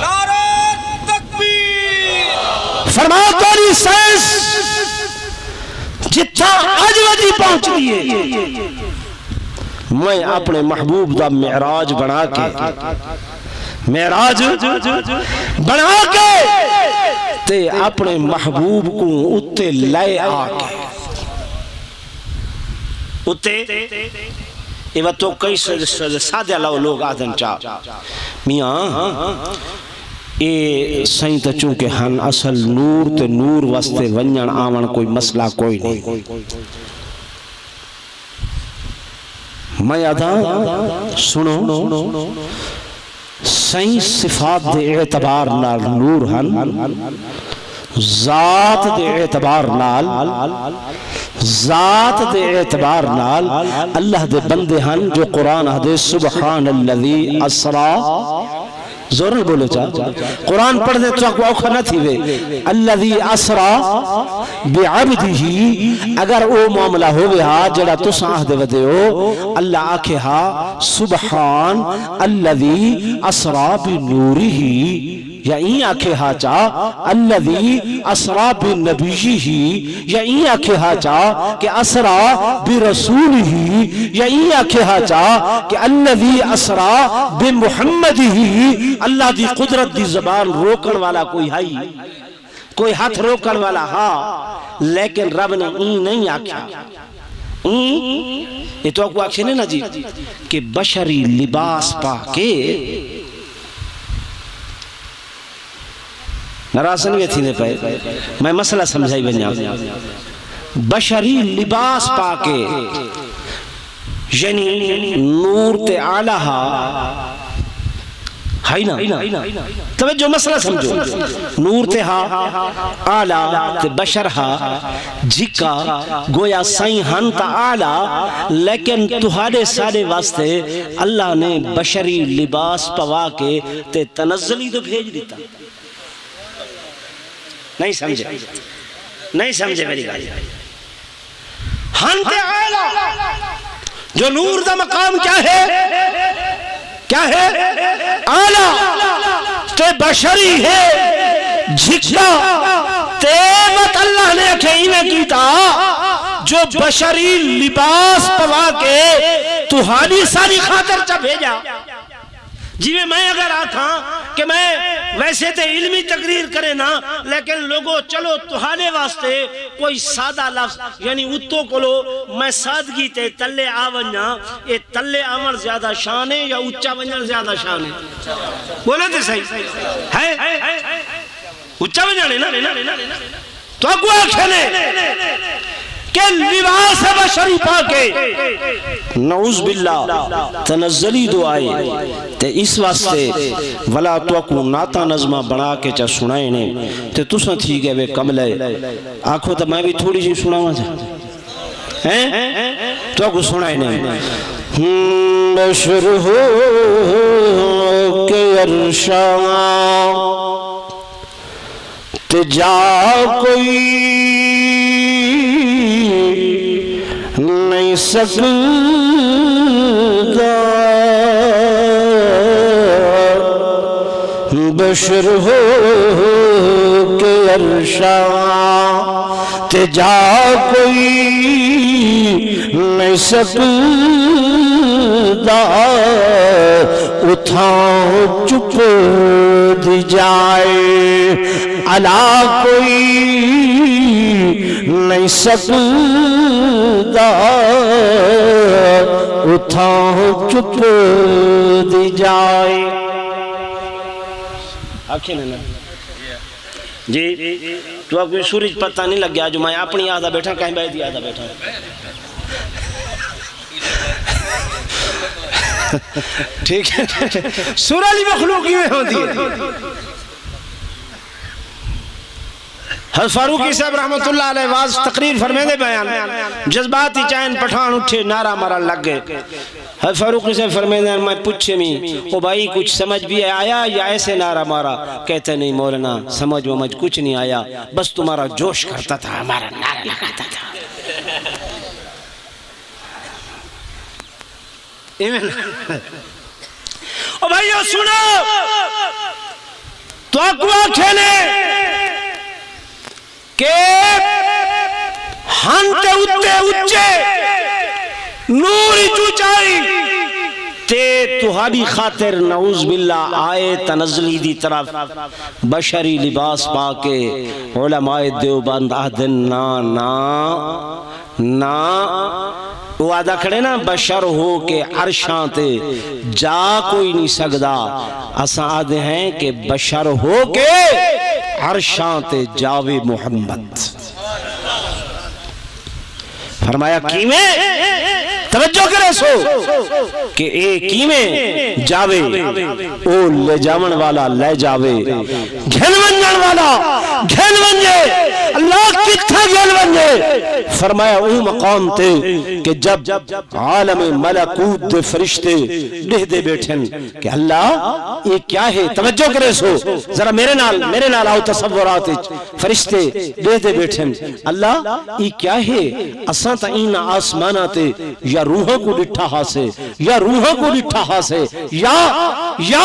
نعرہ تکبیر فرمایا توری سائنس جتنا آج ودی پہنچ دیئے میں اپنے محبوب دا معراج بنا کے تے اپنے محبوب کو اتے لائے آکے اتے یہ بات تو کئی سادھے اللہ لوگ آدھن چاہ میاں اے سائیں تا چونکہ ہن اصل نور تے نور واسطے ونجن آون کوئی مسئلہ کوئی نہیں میں ادا سنو سائیں صفات دے اعتبار نال نور ہن ذات دے اعتبار نال اللہ دے بندے ہن جو قرآن حدیث سبحان الذی اسرا زورن بولو چاہ قرآن پڑھ دے تو اکو اوکھا نہ تھی وے الذی اسرا بعبدہی اگر او معاملہ ہوئے ہاں جڑا تو ساہ دے ودے ہو اللہ آکھے ہاں سبحان الذی اسرا بنورہی یا این آکھے ہاں چاہ الذی اسرا بنبیہی یا این آکھے ہاں چاہ کہ اسرا برسولہی یا این آکھے ہاں چاہ کہ الذی اسرا بمحمدہی اللہ دی قدرت دی زبان روکن والا کوئی ہائی کوئی ہاتھ روکن والا ہاں لیکن رب نے این نہیں آکھا یہ تو آپ کو آکھے نہیں نا جی کہ بشری لباس پا کے نراسن بھی تھی نے پہے میں مسئلہ سمجھائی بنیا بشری لباس پا کے یعنی نور تے آلہ ہائی نا توجہ مسئلہ سمجھو نور تے ہا آلہ تے بشر ہا جھکا گویا سائیں ہن تا آلہ لیکن تہاڈے سارے واسطے اللہ نے بشری لباس پوا کے تے تنزلی تو بھیج دیتا نہیں سمجھے میری گالی ہن تے آلہ جو نور دا مقام کیا ہے آلہ تے بشری ہے جھکا تے مت اللہ نے اکھیں میں کیتا جو بشری لباس پوا کے تہاڈی ساری خاطر چا بھیجا جی میں اگر آتھا کہ میں ویسے تے علمی تقریر کرے نا لیکن لوگوں چلو تہاڈے واسطے کوئی سادہ لفظ یعنی اتو کلو میں سادگی تے تلے آونجا یہ تلے آمر زیادہ شان ہے یا اچھا ونجر زیادہ شان ہے بولے تے صحیح ہے اچھا ونجر نا تو اگو آکھنے کہ لباس بشری پاکے نعوذ باللہ تنزلی دعائے تے اس واسطے ولا توکو ناتا نظمہ بنا کے چا سنائے نے تے تساں تھی گئے وے کملے آنکھو تا میں بھی تھوڑی جی سناواں جا توکو سنائے نے بشر ہو کے عرشاں تے جا کوئی نہیں سکتا بشر ہو کے عرشاں تے جا کوئی نہیں سکتا اٹھاؤ چپ دی جائے علا کوئی نہیں سکتا اٹھاؤ چپ دی جائے آنکھیں نا جی تو اب کوئی سورج پتہ نہیں لگ گیا جو میں اپنی آدھا بیٹھا کہیں بیٹھ دیا آدھا بیٹھا ٹھیک ہے سورہ علی مخلوقی میں ہوتی ہے حضرت فاروقی صاحب رحمت اللہ علیہ واز تقریر فرمے دے بیان جذباتی چائن پٹھان اٹھے نعرہ مارا لگ گئے حضرت فاروقی صاحب فرمے دے میں پوچھے میں او بھائی کچھ سمجھ بھی آیا یا ایسے نعرہ مارا کہتے نہیں مولانا سمجھ ومجھ کچھ نہیں آیا بس تمہارا جوش کرتا تھا ہمارا نعرہ لگاتا تھا او بھائیو سنو تو اقوا کھیلے کہ ہنتے اتے اچھے نوری چوچائی تے تہاڈی خاطر نعوذ باللہ آئے تنزلی دی طرف بشری لباس پاکے علماء دیوبند آدھن نا وہ آدھا کھڑے نا بشر ہو کے عرشاں تے جا کوئی نہیں سکدا اساں آدھے ہیں کہ بشر ہو کے عرشاں تے جاوے محمد فرمایا کیویں توجہ کرے سو کہ اے کیویں جاوے او لے جاون والا لے جاوے گھن ونجن والا گھن ونجے اللہ کتھا گھن ونجے فرمایا او مقام تے کہ جب عالم ملکوت دے فرشتے دہ دے بیٹھن کہ اللہ یہ کیا ہے توجہ کرے سو ذرا میرے نال آؤ تصورات فرشتے دہ دے بیٹھن اللہ یہ کیا ہے اساں تا این آسمانہ تے یا روحوں کو ڈٹھا ہاسے یا روحوں کو ڈٹھا ہاسے یا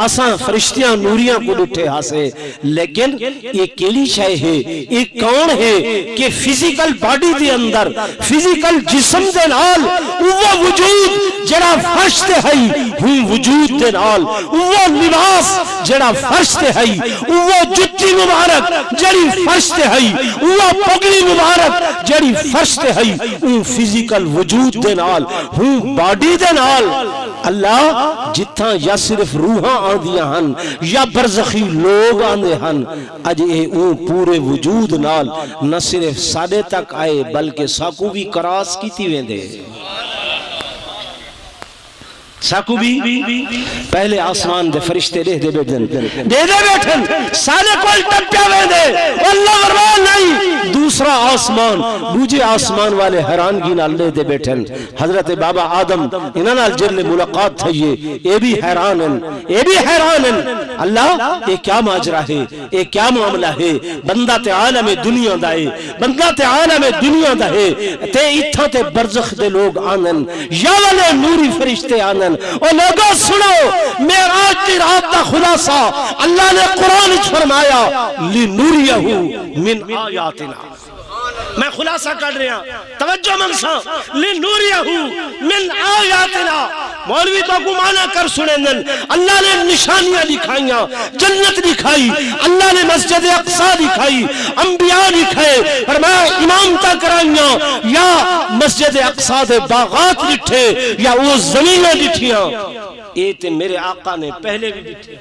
اساں فرشتیاں نوریاں کو ڈٹھے ہاسے لیکن یہ کیلی شاہ ہے یہ کون ہے کہ فزیکل باڈی دے اندر فزیکل جسم دے نال وہ وجود جڑا فرش تے ہئی ہوں وجود دے نال وہ لباس جڑا فرش تے ہئی وہ جتی مبارک جڑی فرش تے ہئی وہ پگڑی مبارک جڑی فرش تے ہئی وہ فزیکل وجود دے نال ہوں باڈی دے نال اللہ جتھاں یا صرف روحاں آندیاں ہن یا برزخی لوگ آندے ہن اج اے اون پورے وجود نال نہ صرف ساڈے تک آئے بلکہ ساکو بھی کراس کیتی ویندے ساکو بھی پہلے آسمان دے فرشتے دے بیٹھن سارے کوئی ٹپیا ویندے اللہ فرمان نہیں دوسرا آسمان دوجے آسمان والے حیرانگی نال دے بیٹھن حضرت بابا آدم انہاں نال جل ملاقات تھئیے اے بھی حیران ہیں اللہ اے کیا ماجرا ہے اے کیا معاملہ ہے بندہ تے عالم دنیا دا ہے تے ایتھاں تے برزخ دے لوگ آنن یا والے نوری فرشتے آنن اور لوگوں سنو معراج کی رات کا خلاصہ اللہ نے قرآن فرمایا لِنُرِيَهُ مِنْ آیاتنا میں خلاصہ کر رہا توجہ منسا لِنُرِيَهُ مِنْ آیاتنا مولوی تو گمانا کر سنیں اللہ نے نشانیاں دکھائیاں جنت دکھائی اللہ نے مسجد اقصی دکھائی انبیاء دکھائے فرمایا امام تا کرائیاں یا مسجد اقصی دے باغات دکھے یا وہ زمینیں دکھیاں اے تے میرے آقا نے پہلے بھی دکھے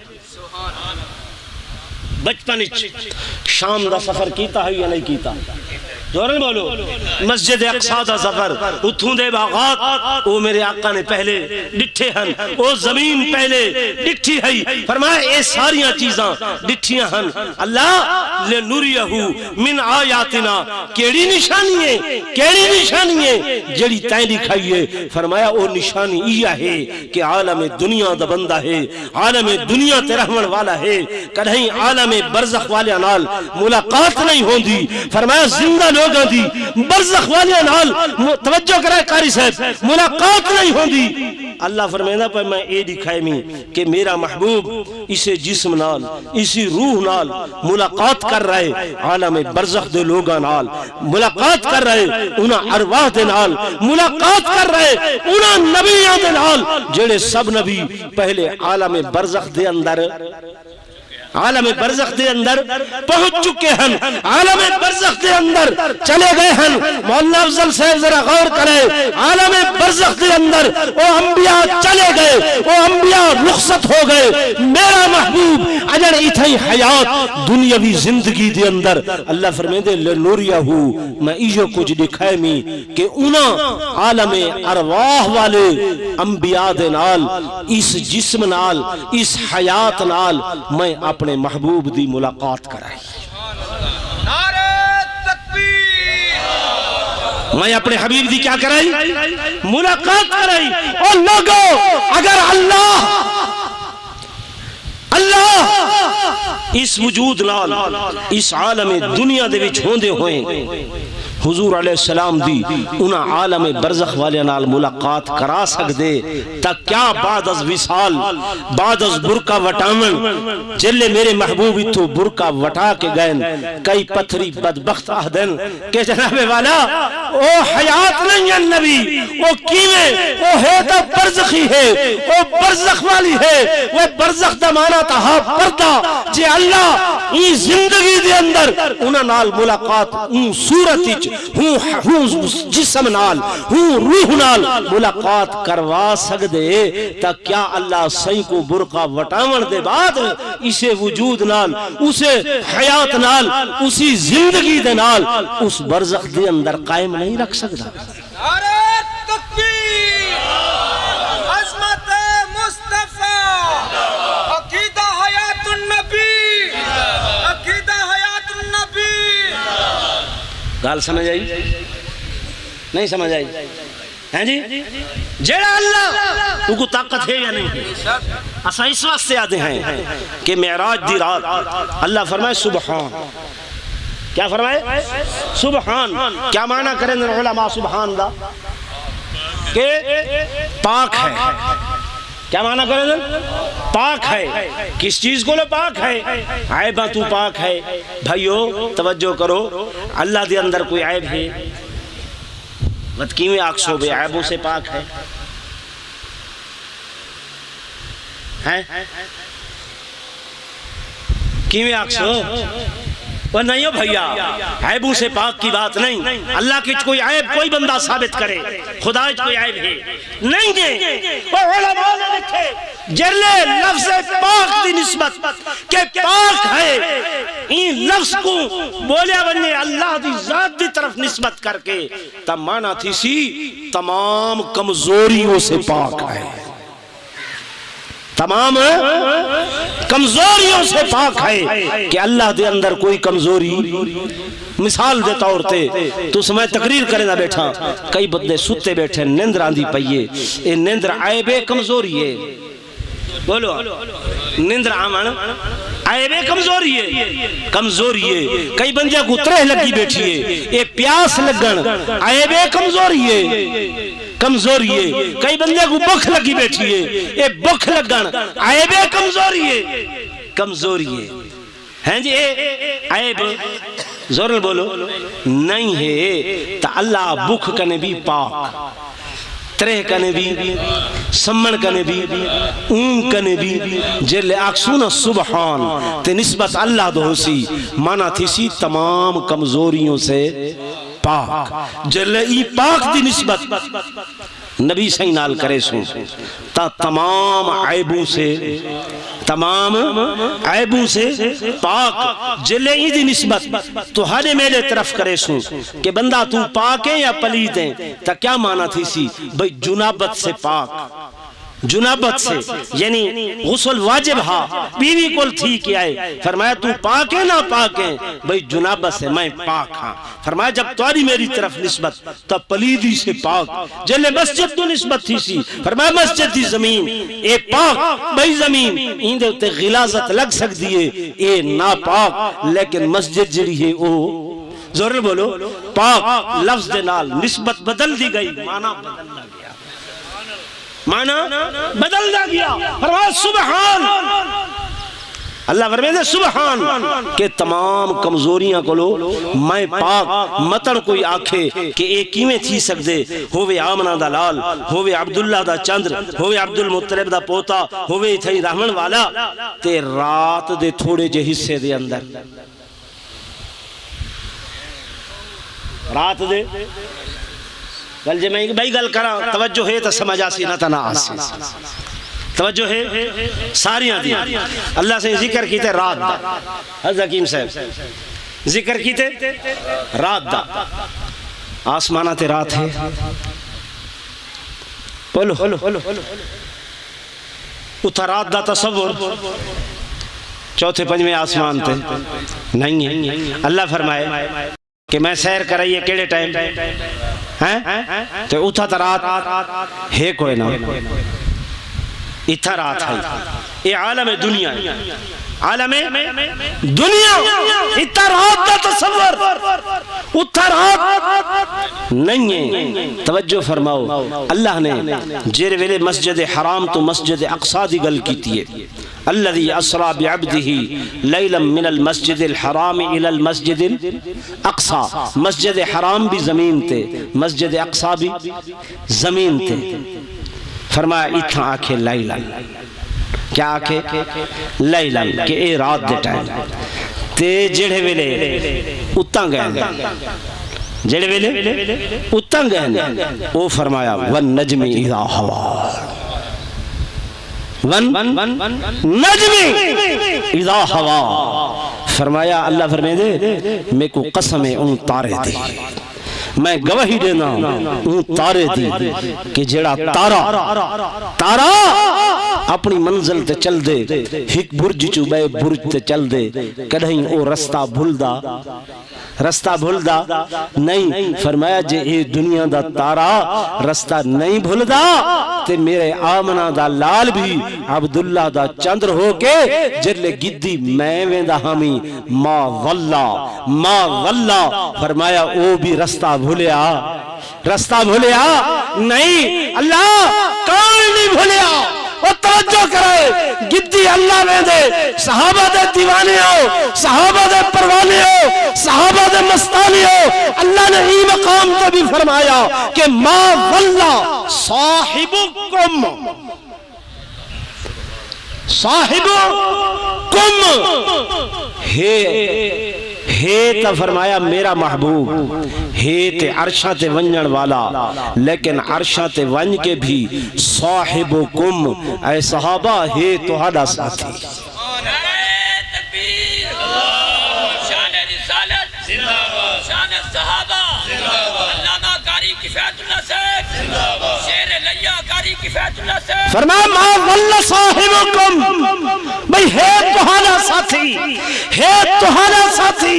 بچپن شام دا سفر کیتا ہے یا نہیں کیتا دورن بولو مسجد اقصی دا سفر اتھوں دے باغات وہ میرے آقا نے پہلے ڈٹھے ہن وہ زمین پہلے ڈٹھی ہے فرمایا اے ساریاں چیزاں ڈٹھیاں ہن اللہ لِنُرِيَهُ مِنْ آیاتنا کیڑی نشانی ہے جڑی تائیں دکھائی ہے فرمایا وہ نشانی یہ ہے کہ عالم دنیا دا بندہ ہے عالم دنیا تے رحمن والا ہے کدھیں عالم برزخ والے نال ملاقات نہیں ہوندی فرمایا زندہ لوگاں دی برزخ والے نال توجہ کرائے قاری صاحب ملاقات نہیں ہوندی اللہ فرمائندا پر میں اے دکھائے میں کہ میرا محبوب اسے جسم نال اسی روح نال ملاقات کر رہے عالم برزخ دے لوگاں نال ملاقات کر رہے انہاں ارواح دے نال ملاقات کر رہے انہاں نبیوں دے نال جڑے سب نبی پہلے عالم برزخ دے اندر پہنچ چکے ہیں عالم برزخ دے اندر چلے گئے ہیں مولانا افضل صاحب ذرا غور کرے عالم برزخ دے اندر وہ انبیاء چلے گئے وہ انبیاء رخصت ہو گئے میرا محبوب اجڑ اتھائی حیات دنیاوی زندگی دے اندر اللہ فرمیندے لِنُرِيَهُ میں ایو کچھ دکھائے میں کہ انہاں عالم ارواح والے انبیاء دے نال اس جسم نال اس حیات نال میں اپنے محبوب دی ملاقات کرائی نعرہ تکبیر میں اپنے حبیب دی کیا کرائی ملاقات کرائی اور لوگوں اگر اللہ اس وجود نال اس عالم دنیا دے وچ ہوندے ہوئے حضور علیہ السلام دی انہاں عالم برزخ والے نال ملاقات کرا سکدے تا کیا بعد از وصال بعد از برکا وٹاون جلے میرے محبوب تو برکا وٹا کے گئن کئی پتھری بدبخت آہدن کہ جناب والا او حیات نہیں ہے نبی او کیویں او ہے تا برزخی ہے او برزخ والی ہے وہ برزخ دا معنی تا ہا پردہ جے اللہ ای زندگی دے اندر انہاں نال ملاقات ان صورت وچ ہوں جسم نال ہوں روح نال ملاقات کروا سکدے تا کیا اللہ صحیح کو برقع وٹاون دے بعد اسے وجود نال اسے حیات نال اسی زندگی دے نال اس برزخ دے اندر قائم نہیں رکھ سکتا نعرہ تکبیر عظمت مصطفیٰ عقیدہ حیات النبی عقیدہ حیات النبی گال سمجھ آئی نہیں سمجھ آئی ہیں جی جیڑا اللہ وہ کو طاقت ہے یا نہیں اسا اس واسطے آتے ہیں کہ معراج دی رات اللہ فرمائے سبحان کیا فرمائے سبحان کیا معنی کریں علماء سبحان دا کہ پاک ہے کیا معنی کریں دن پاک ہے کس چیز کو لو پاک ہے عیبہ تو پاک ہے بھائیو توجہ کرو اللہ دے اندر کوئی عیب ہے بدکیویں آکسو بے عیبوں سے پاک ہے کیویں آکسو وہ نہیں ہو بھیا، عیبوں سے پاک کی بات نہیں. اللہ کی کوئی عیب کوئی بندہ ثابت کرے خدا کوئی عیب ہے نہیں ہے. وہ علماء نے لکھے جلے لفظ پاک دی نسبت کہ پاک ہے، این لفظ کو بولیا بننے اللہ دی ذات دی طرف نسبت کر کے تب مانا تھی سی تمام کمزوریوں سے پاک ہے، تمام کمزوریوں سے پاک ہے کہ اللہ دے اندر کوئی کمزوری. مثال دے طور تے تو سمجھ تقریر کرے نہ بیٹھا، کئی بدے ستے بیٹھے نیندر آندھی پئیے، اے نیندر عیب ہے ہے. بولو نیندر آمن عیب ہے کمزوری ہے. کئی بندے کو ترہ لگی بیٹھی ہے، اے پیاس لگن عیب ہے کمزوری ہے. کئی بندے کو بخ لگی بیٹھی ہے، اے بخ لگن عیب ہے کمزوری ہے. ہیں جی عیب زور بولو نہیں ہے. تا اللہ بخ کنے بھی پاک، ترہ کنے بھی، سمن کنے بھی، اون کنے بھی. جلے آکسون سبحان تے نسبت اللہ دو سی مانا تھی سی تمام کمزوریوں سے پاک. جلے ای پاک دی نسبت نبی صحیح نال کرے سو تا تمام عیبوں سے پاک. جلے ای دی نسبت تو ہر میرے طرف کرے سو کہ بندہ تو پاک ہے یا پلید ہے تا کیا مانا تھی سی بھئی جنابت سے پاک، جنابت سے یعنی غسل واجب ہا بیوی کول تھی کیا ہے. فرمایا تو پاک ہے نہ پاک ہے بھئی جنابت سے میں پاک ہاں. فرمایا جب تواری میری طرف نسبت تب پلیدی سے پاک. جلے مسجد تو نسبت تھی سی فرمایا مسجد دی زمین اے پاک بھئی زمین اندے ہوتے غلازت لگ سک دیئے اے نا پاک، لیکن مسجد جڑی ہے او زور بولو پاک لفظ دے نال نسبت بدل دی گئی، مانا بدل گیا. فرمایا سبحان اللہ فرمائے سبحان کہ تمام کمزوریاں کو لو میں پاک. مطر کوئی آکھے کہ ایک کیویں تھی سکدے ہووے آمنہ دا لال، ہووے عبداللہ دا چندر، ہووے عبدالمطلب دا پوتا، ہووے تھئی رحمن والا تے رات دے تھوڑے جے حصے دے اندر رات دے گل جے میں بھائی گل کرا توجہ ہے تو سمجھ آسی نہ تنا آسی. توجہ ہے ساریاں دی. اللہ سے ذکر کیتے رات دا، حضرت حکیم صاحب ذکر کیتے رات دا. آسمانہ تے رات ہے بولو اتھا رات دا تصور چوتھے پنجویں آسمان تے نہیں ہے. اللہ فرمائے کہ میں سیر کرائیے کیڑے ٹائم تو اتھا تا رات ہے کوئی نہ اتھا رات ہے. یہ عالم دنیا اتھا رات دا تصور اتھا رات نہیں ہے. توجہ فرماؤ اللہ نے جیر ویلے مسجد حرام تو مسجد اقصی دی گل کیتی ہے. الذي اسرا بعبده ليلا من المسجد الحرام الى المسجد الاقصى. مسجد حرام بھی زمین تے، مسجد اقصی بھی زمین تے. فرمایا اتھا آکھے لیلا، کیا آکھے لیلا کہ اے رات دے ٹائم تے جڑے ویلے اتاں گئے، جڑے ویلے اتاں گئے او فرمایا والنجم اذا ہوا، نجمی اذا ہوا. فرمایا اللہ فرمائے دے میں کو قسم ہے ان تارے دی، میں گواہی دینا ان تارے دی کہ جڑا تارا اپنی منزل تے چل دے، ہک برج چو بے برج تے چل دے، کدہیں او رستہ بھولدا نہیں. فرمایا جے اے دنیا دا تارا رستہ نہیں بھولدا تے میرے آمنہ دا لال بھی عبداللہ دا چندر ہو کے جرلے گدی میں ویندہ ہمیں ما غلہ. فرمایا او بھی رستہ بھولیا نہیں. اللہ کون نہیں بھولیا. اور توجہ کرے گدی اللہ میں دے صحابہ دے دیوانے ہو، صحابہ دے پروانے ہو، صحابہ دے مستانی ہو. اللہ نے ہی مقام تو بھی فرمایا کہ ما واللہ صاحبکم ہے تا فرمایا میرا محبوب ہے تے عرشاں تے ونجن والا، لیکن عرشاں تے ونج کے بھی صاحبکم اے صحابہ ہے تہاڈا ساتھی۔ نعرہ تکبیر، شان رسالت، شان صحابہ، علامہ قاری کفایت اللہ صاحب، شیر لیا قاری کفایت اللہ صاحب، فرمایا ما ضل صاحبکم، بھئی ہے تہاڈا ساتھی، ہے تہاڈا ساتھی۔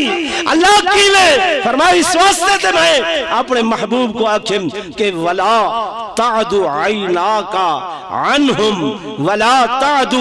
اللہ کی نے فرمایا اس واسطے تے میں اپنے محبوب کو آکھیں کہ ولا تعد عیناک عنہم، ولا تعد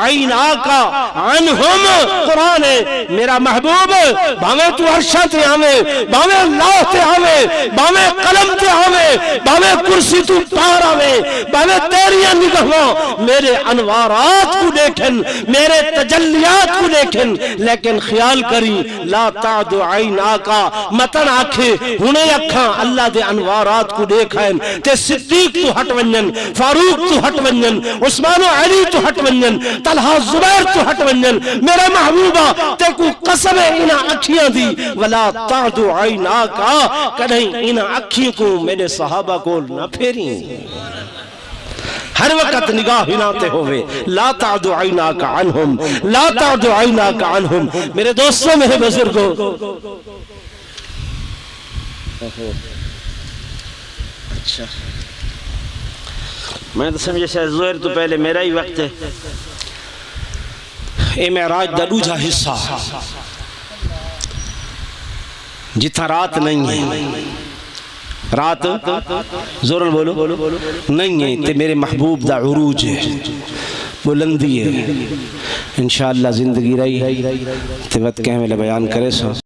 عیناک عنہم۔ قرآن ہے میرا محبوب، باویں تو عرشاں تے آویں، باویں اللہ تے آویں، باویں قلم تے آویں، باویں کرسی تو پار آویں، باویں تیریاں نگہواں میرے انوارات کو دیکھن، میرے تجلیات کو دیکھن، لیکن خیال کری لا تعد عیناکا، متن آکھے ہنے اکھاں اللہ دے انوارات کو دیکھائیں تے صدیق تو ہٹ ونجن، فاروق تو ہٹ ونجن، عثمان و علی تو ہٹ ونجن، طلحہ زبیر تو ہٹ ونجن۔ میرے محبوبہ تے کو قسم انہاں اکھیاں دی ولا تعد عیناکا، کدھیں انہاں اکھیوں کو میرے صحابہ کو نہ پھیریں، ہر وقت نگاہ ہناتے ہوئے لا تعد عیناک عنہم، لا تعد عیناک عنہم۔ میرے دوستوں میرے بزرگوں، اچھا میں تو سمجھے شاید ظہر تو پہلے میرا ہی وقت ہے۔ اے معراج دا دوجا حصہ جتھا رات نہیں ہے، رات زورن بولو نہیں ہے تے میرے محبوب دا عروج ہے، بلندی ہے۔ انشاءاللہ زندگی رہی تے وقت کہہ میں بیان کرے سو۔